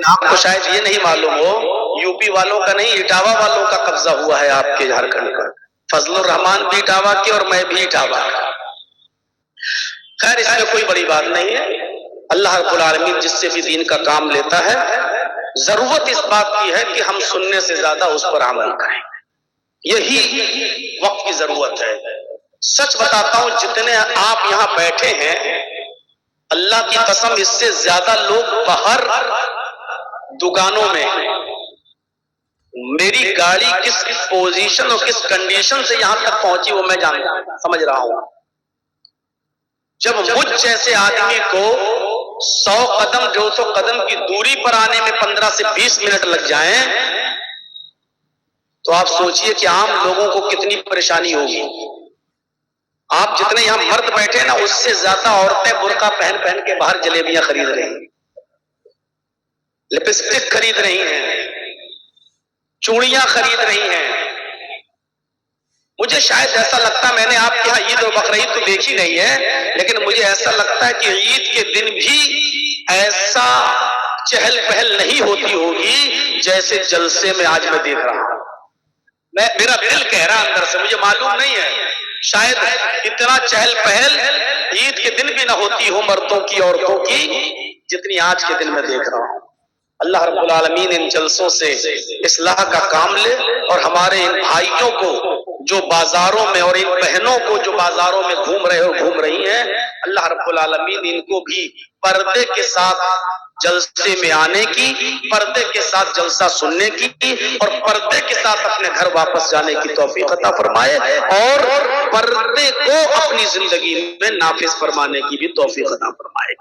आपको शायद ये नहीं मालूम हो, यूपी वालों का नहीं, इटावा वालों का कब्जा हुआ है आपके झारखंड का। फजलुर रहमान भी इटावा के और मैं भी इटावा। खैर इसमें कोई बड़ी बात नहीं है। अल्लाह रब्बुल आलमीन जिससे भी दीन का काम लेता है, जरूरत इस बात की है कि हम सुनने से ज्यादा उस पर अमल करें। यही वक्त की जरूरत है। सच बताता हूं, जितने आप यहाँ बैठे हैं, अल्लाह की कसम इससे ज्यादा लोग बाहर दुकानों में, मेरी गाड़ी किस पोजीशन और किस कंडीशन से यहां तक पहुंची वो मैं समझ रहा हूं। जब मुझ जैसे आदमी को 100 कदम 200 कदम की दूरी पर आने में 15 से 20 मिनट लग जाएं, तो आप सोचिए कि आम लोगों को कितनी परेशानी होगी। आप जितने यहां मर्द बैठे ना, उससे ज्यादा औरतें बुर्का पहन पहन के बाहर जलेबियां खरीद रही हैं, लिपस्टिक खरीद रही हैं, चूड़ियां खरीद रही हैं। मुझे शायद ऐसा लगता, मैंने आपके यहाँ ईद और बकरीद तो देखी नहीं है, लेकिन मुझे ऐसा लगता है कि ईद के दिन भी ऐसा चहल पहल नहीं होती होगी जैसे जलसे में आज मैं देख रहा हूं। मेरा दिल कह रहा अंदर से, मुझे मालूम नहीं है, शायद इतना चहल पहल ईद के दिन भी ना होती हो मर्दों की औरतों की जितनी आज के दिन में देख रहा हूं। अल्लाह रब्बुल आलमीन इन जलसों से इस्लाह का काम ले, और हमारे इन भाइयों को जो बाजारों में और इन बहनों को जो बाजारों में घूम रहे और घूम रही हैं, अल्लाह रब्बुल आलमीन इनको भी पर्दे के साथ जलसे में आने की, पर्दे के साथ जलसा सुनने की और पर्दे के साथ अपने घर वापस जाने की तौफीक अता फरमाए, और पर्दे को अपनी जिंदगी में नाफिज फरमाने की भी तौफीक अता फरमाए।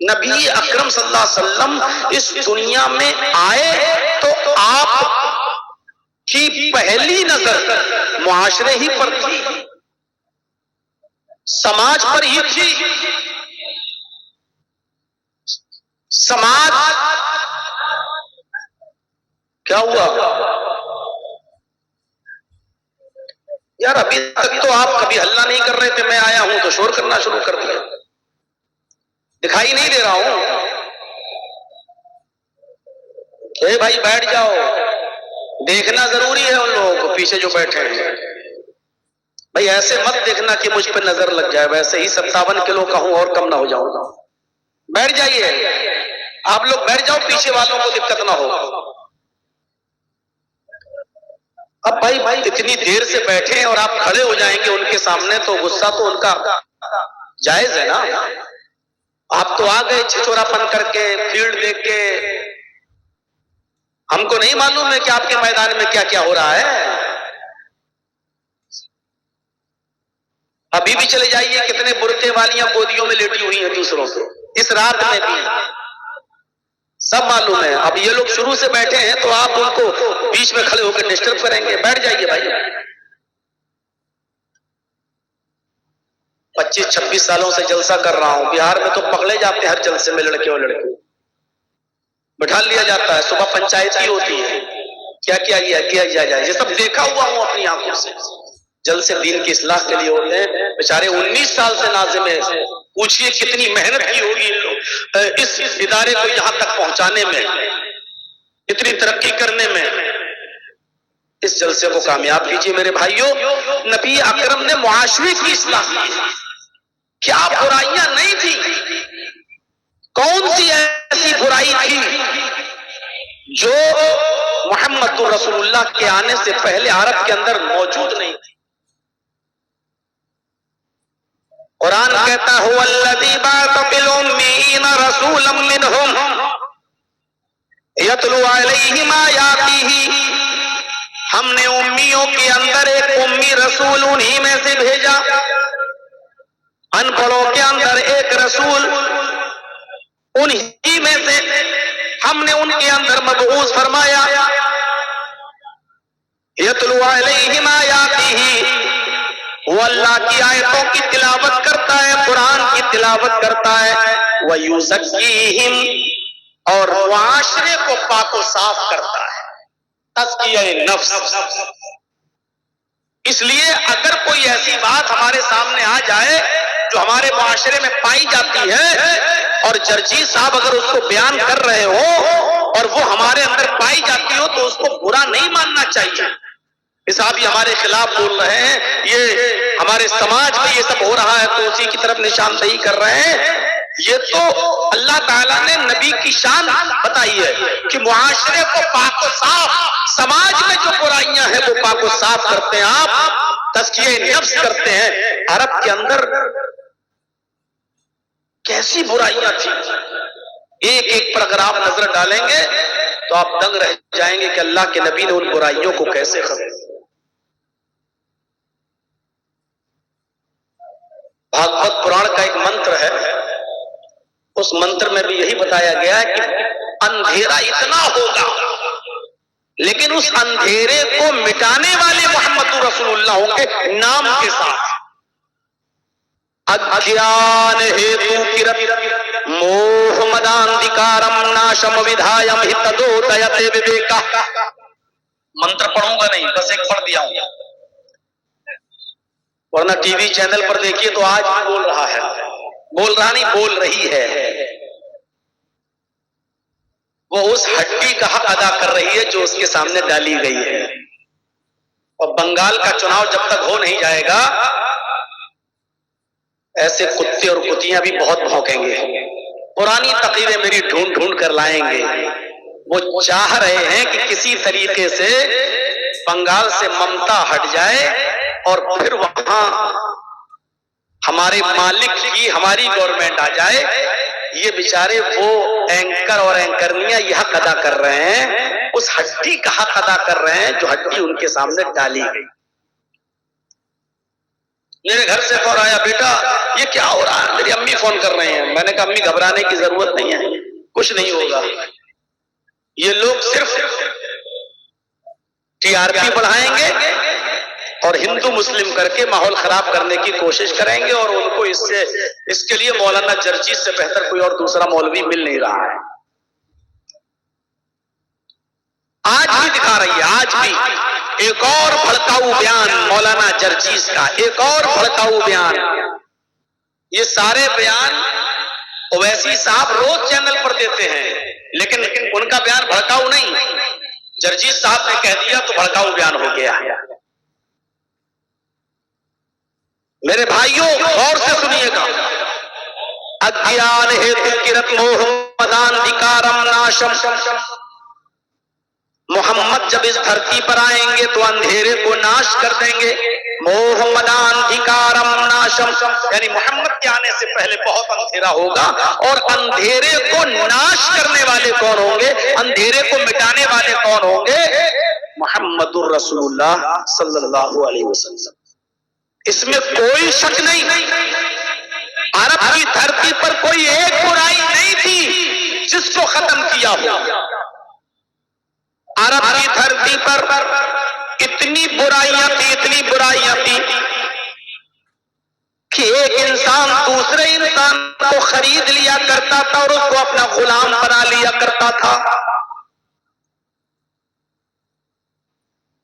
नबी अकरम सल्लल्लाहु अलैहि वसल्लम इस दुनिया में आए तो आप की पहली नजर मुआशरे ही पर थी, समाज पर ही थी। समाज क्या हुआ यार? अभी तक तो आप कभी हल्ला नहीं कर रहे थे, मैं आया हूं तो शोर करना शुरू कर दिया। दिखाई नहीं दे रहा हूं? ए भाई बैठ जाओ, देखना जरूरी है उन लोगों को पीछे जो बैठे हैं। भाई ऐसे मत देखना कि मुझ पे नजर लग जाए, वैसे ही 57 किलो का हूं और कम ना हो जाऊंगा। बैठ जाइए, आप लोग बैठ जाओ, पीछे वालों को दिक्कत ना हो। अब भाई इतनी देर से बैठे हैं और आप खड़े हो जाएंगे उनके सामने, तो गुस्सा तो उनका जायज है ना। आप तो आ गए छिछोरापन करके, फील्ड देख के, हमको नहीं मालूम है कि आपके मैदान में क्या क्या हो रहा है। अभी भी चले जाइए, कितने बुरके वालियां गोदियों में लेटी हुई हैं दूसरों से, इस रात में भी सब मालूम है। अब ये लोग शुरू से बैठे हैं तो आप उनको बीच में खड़े होकर डिस्टर्ब करेंगे? बैठ जाइए भाई। 25-26 सालों से जलसा कर रहा हूं, बिहार में तो पकड़े जाते हैं हर जलसे में लड़के और लड़के, बैठा लिया जाता है। सुबह पंचायती होती है, क्या किया जाए, ये सब देखा हुआ हूं अपनी आंखों से। जलसे दीन की इस्लाह के लिए होते हैं। बेचारे 19 साल से नाज़िम है, पूछिए कितनी मेहनत की होगी इन लोग इस इदारे को यहां तक पहुंचाने में, इतनी तरक्की करने में। इस जलसे को कामयाब कीजिए मेरे भाइयों। नबी अकरम ने मुआशरे की इस्लाह की, क्या बुराइयां नहीं थी? कौन सी ऐसी बुराई थी जो मोहम्मद रसूलुल्लाह के आने से पहले अरब के अंदर मौजूद नहीं थी? कुरान कहता है वल्लज़ी बअसा फिल उम्मीयीना रसूलन मिनहुम यतलू अलैहिम आयातिही। हमने उम्मियों के अंदर एक उम्मी रसूल उन्हीं में से भेजा, अनपढ़ों के अंदर एक रसूल उन्हीं में से हमने उनके अंदर मबऊस फरमाया। यतलू अलैहिम आयातिही, वो अल्लाह की आयतों की तिलावत करता है, कुरान की तिलावत करता है। व युज़क्कीहिम, और मुआशरे को पाको साफ करता है, तज़किया नफ्स। इसलिए अगर कोई ऐसी बात हमारे सामने आ जाए जो हमारे मुआशरे में पाई जाती है और जर्जी साहब अगर उसको बयान कर रहे हो पाई जाती हो तो उसको बुरा नहीं मानना चाहिए। इस आप हमारे खिलाफ बोल रहे हैं, ये हमारे समाज में ये सब हो रहा है तो उसी की तरफ निशानदेही कर रहे हैं। ये तो अल्लाह ताला ने नबी की शान बताई है कि मुआशरे को पाक साफ, समाज में जो बुराइयां हैं वो पाक साफ करते हैं आप, तज़किये नफ्स करते हैं। अरब के अंदर कैसी बुराइयां थी, एक एक पर अगर आप नजर डालेंगे तो आप दंग रह जाएंगे कि अल्लाह के नबी ने उन बुराइयों को कैसे खत्म। भागवत पुराण का एक मंत्र है, उस मंत्र में भी यही बताया गया है कि अंधेरा इतना होगा, लेकिन उस अंधेरे को मिटाने वाले मोहम्मद रसूलुल्लाह होंगे नाम के साथ। अज्ञान हेतु किरत मोह मदांधिकारम नाशम विधायम हितदोदयते विवेका। मंत्र पढ़ूंगा नहीं, बस एक पढ़ दिया हूं, वरना टीवी चैनल पर देखिए तो आज भी बोल रहा है, बोल रहा नहीं बोल रही है। वो उस हड्डी का हक अदा कर रही है जो उसके सामने डाली गई है। और बंगाल का चुनाव जब तक हो नहीं जाएगा, ऐसे कुत्ते और कुतियां भी बहुत भौंकेंगे, पुरानी तकरीरें मेरी ढूंढ ढूंढ कर लाएंगे। वो चाह रहे हैं कि किसी तरीके से बंगाल से ममता हट जाए और फिर वहां हमारे मालिक की हमारी गवर्नमेंट आ जाए। ये बेचारे वो एंकर और एंकरनियां यह हक अदा कर रहे हैं, उस हड्डी का हक अदा कर रहे हैं जो हड्डी उनके सामने डाली गई। मेरे घर से फोन आया, बेटा ये क्या हो रहा है? मेरी अम्मी फोन कर रहे हैं। मैंने कहा अम्मी घबराने की जरूरत नहीं है, कुछ नहीं होगा। ये लोग सिर्फ टीआरपी बढ़ाएंगे और हिंदू मुस्लिम करके माहौल खराब करने की कोशिश करेंगे, और उनको इसके लिए मौलाना जर्जीस से बेहतर कोई और दूसरा मौलवी मिल नहीं रहा है। आज भी दिखा रही है, आज भी एक और भड़काऊ बयान मौलाना जर्जीस का, एक और भड़काऊ बयान। ये सारे बयान ओवैसी साहब रोज चैनल पर देते हैं, लेकिन उनका बयान भड़काऊ नहीं। जर्जीस साहब ने कह दिया तो भड़काऊ बयान हो गया। मेरे भाइयों गौर से सुनिएगा। अज्ञान हेतु किरत मोह मदांधिकारम नाशम। मोहम्मद जब इस धरती पर आएंगे तो अंधेरे को नाश कर देंगे। मोह मदांधिकारम नाशम, यानी मोहम्मद के आने से पहले बहुत अंधेरा होगा, और अंधेरे को नाश करने वाले कौन होंगे, अंधेरे को मिटाने वाले कौन होंगे? मोहम्मदुर रसूलुल्लाह सल्लल्लाहु अलैहि वसल्लम। इसमें कोई शक नहीं। अरब की धरती पर कोई एक बुराई नहीं थी जिसको खत्म किया हो। अरब की धरती पर इतनी बुराइयां थी, इतनी बुराइयां थी कि एक इंसान दूसरे इंसान को खरीद लिया करता था और उसको अपना गुलाम बना लिया करता था।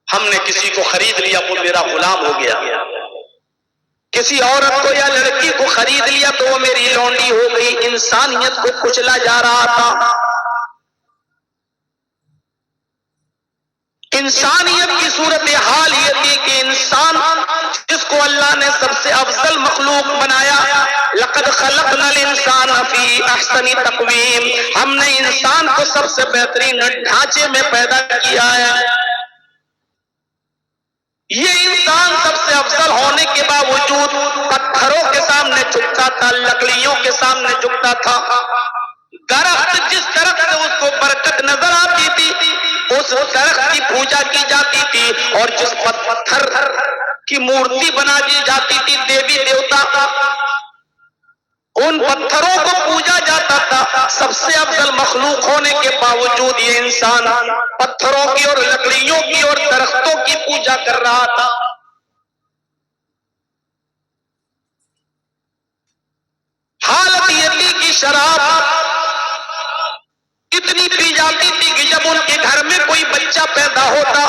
हमने किसी को खरीद लिया, वो मेरा गुलाम हो गया। किसी औरत को या लड़की को खरीद लिया तो वो मेरी लौंडी हो गई। इंसानियत को कुचला जा रहा था। इंसानियत की सूरत हाल ये थी कि इंसान जिसको अल्लाह ने सबसे अफजल मखलूक बनाया, लक़द खलक़नल इंसान फी अहसनी तक़वीम, हमने इंसान को सबसे बेहतरीन ढांचे में पैदा किया है। ये इंसान सबसे अफजल होने के बावजूद पत्थरों के सामने झुकता था, लकड़ियों के सामने झुकता था। दरख्त जिस दरख्त से उसको बरकत नजर आती थी उस दरख्त की पूजा की जाती थी, और जिस पत्थर की मूर्ति बना दी जाती थी देवी देवता, उन पत्थरों को पूजा जाता था। सबसे अफजल मखलूक होने के बावजूद ये इंसान पत्थरों की और लकड़ियों की और दरख्तों की पूजा कर रहा था। हालत ये थी कि शराब इतनी पी जाती थी कि जब उनके घर में कोई बच्चा पैदा होता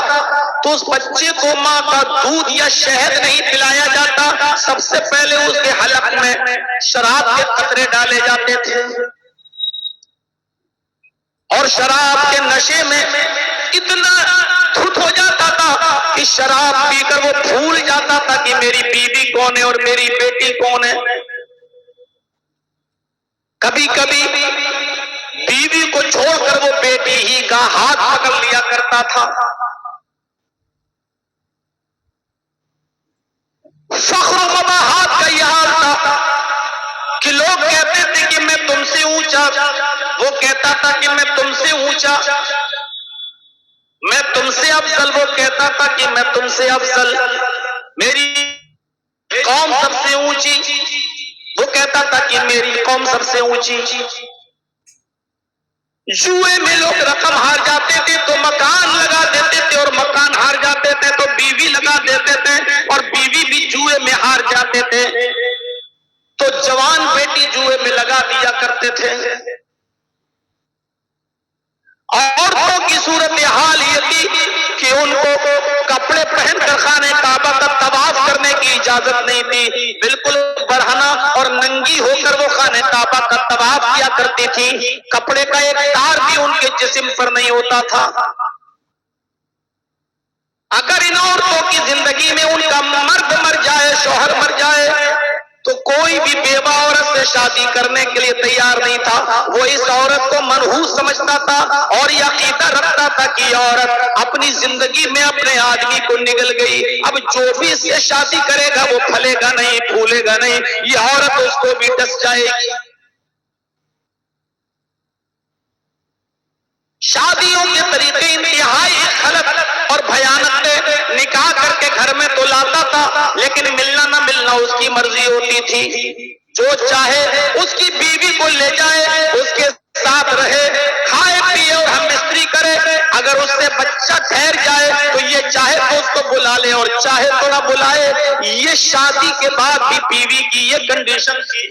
तो उस बच्चे को मां का दूध या शहद नहीं पिलाया जाता, सबसे पहले उसके हलक में शराब के कतरे डाले जाते थे। और शराब के नशे में इतना धुत हो जाता था कि शराब पीकर वो भूल जाता था कि मेरी बीवी कौन है और मेरी बेटी कौन है। कभी कभी बीवी को छोड़कर वो बेटी ही का हाथ पकड़ लिया करता था। फख्र मबाहात का यह हाल था कि लोग कहते थे कि मैं तुमसे ऊंचा, वो कहता था कि मैं तुमसे ऊंचा, मैं तुमसे अफजल, वो कहता था कि मैं तुमसे अफजल, मेरी कौम सबसे ऊंची, वो कहता था कि मेरी कौम सबसे ऊंची। जुए में लोग रकम हार जाते थे तो मकान लगा देते थे, और मकान हार जाते थे तो बीवी लगा देते थे, और बीवी भी जुए में हार जाते थे तो जवान बेटी जुए में लगा दिया करते थे। औरतों की सूरत हाल ये थी कि उनको कपड़े पहनकर खाने काबा का तवाफ करने की इजाजत नहीं थी, बिल्कुल बरहना और नंगी होकर वो खाने काबा का तवाफ किया करती थी। कपड़े का एक तार भी उनके जिस्म पर नहीं होता था। अगर इन औरतों की जिंदगी में उनका मर्द मर जाए, शौहर मर जाए, तो कोई भी बेवा औरत से शादी करने के लिए तैयार नहीं था। वो इस औरत को मनहूस समझता था और यह अकीदा रखता था कि औरत अपनी जिंदगी में अपने आदमी को निगल गई, अब जो भी इससे शादी करेगा वो फलेगा नहीं, फूलेगा नहीं, ये औरत उसको भी डस जाएगी। शादियों के तरीके इंतहाई गलत और भयानक थे। निकाह करके घर में तो लाता था, लेकिन मिलना ना मिलना उसकी मर्जी होती थी। जो चाहे उसकी बीवी को ले जाए, उसके साथ रहे, खाए पिए और हम मिस्त्री करे। अगर उससे बच्चा ठहर जाए तो ये चाहे तो उसको बुला ले और चाहे तो ना बुलाए। ये शादी के बाद भी बीवी की ये कंडीशन थी।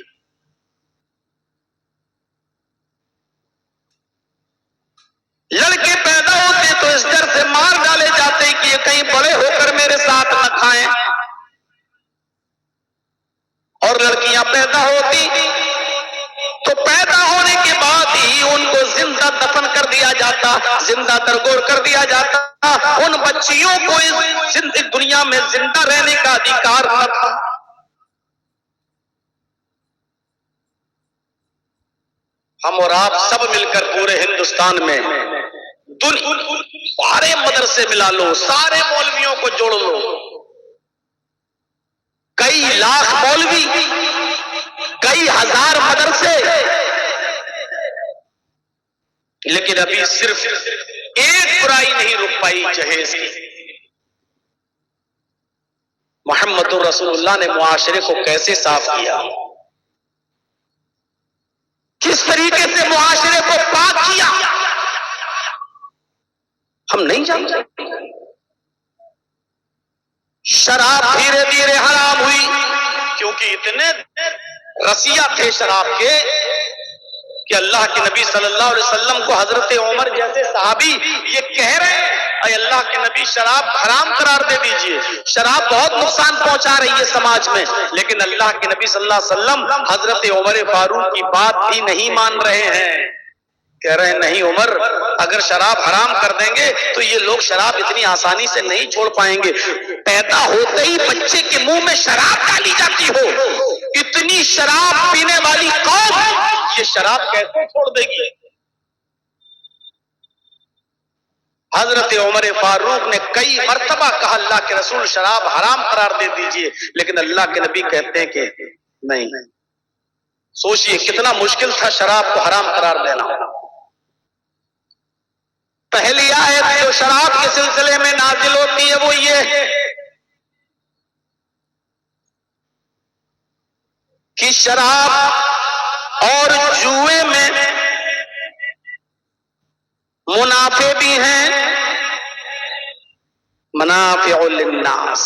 लड़के पैदा होते तो इस डर से मार डाले जाते कि ये कहीं बड़े होकर मेरे साथ न खाएं, और लड़कियां पैदा होती तो पैदा होने के बाद ही उनको जिंदा दफन कर दिया जाता, जिंदा दरगोर कर दिया जाता। उन बच्चियों को इस दुनिया में जिंदा रहने का अधिकार न था। हम और आप सब मिलकर पूरे हिंदुस्तान में सारे मदरसे मिला लो, सारे मौलवियों को जोड़ लो, कई लाख मौलवी, कई हजार मदरसे, लेकिन अभी सिर्फ एक बुराई नहीं रुक पाई जहेज की। मोहम्मद रसूलुल्लाह ने मुआशरे को कैसे साफ किया, किस तरीके से मुआशरे को पाक किया, हम नहीं जानते। शराब धीरे धीरे हराम हुई, क्योंकि इतने रसिया थे शराब के कि अल्लाह के नबी सल्लल्लाहु अलैहि वसल्लम को हजरत उमर जैसे सहाबी ये कह रहे हैं, अल्लाह के नबी शराब हराम करार दे दीजिए, शराब बहुत नुकसान पहुंचा रही है समाज में। लेकिन अल्लाह के नबी सल्लल्लाहु अलैहि वसल्लम हजरत उमर फारूक की बात भी नहीं मान रहे हैं। कह रहे हैं नहीं उमर, अगर शराब हराम कर देंगे तो ये लोग शराब इतनी आसानी से नहीं छोड़ पाएंगे। पैदा होते ही बच्चे के मुंह में शराब डाली जाती हो, इतनी शराब पीने वाली कौम ये शराब कैसे छोड़ देगी। हजरत उमर फारूक ने कई मर्तबा कहा अल्लाह के रसूल शराब हराम करार दे दीजिए, लेकिन अल्लाह के नबी कहते हैं कि नहीं। सोचिए कितना मुश्किल था शराब को हराम करार देना। पहली आयत जो शराब के सिलसिले में नाजिल होती है वो ये है कि शराब और जुए में मुनाफे भी हैं, मुनाफिउल लिन्नास।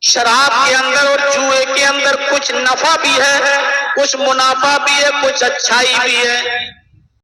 शराब के अंदर और जुए के अंदर कुछ नफा भी है, कुछ मुनाफा भी है, कुछ अच्छाई भी है।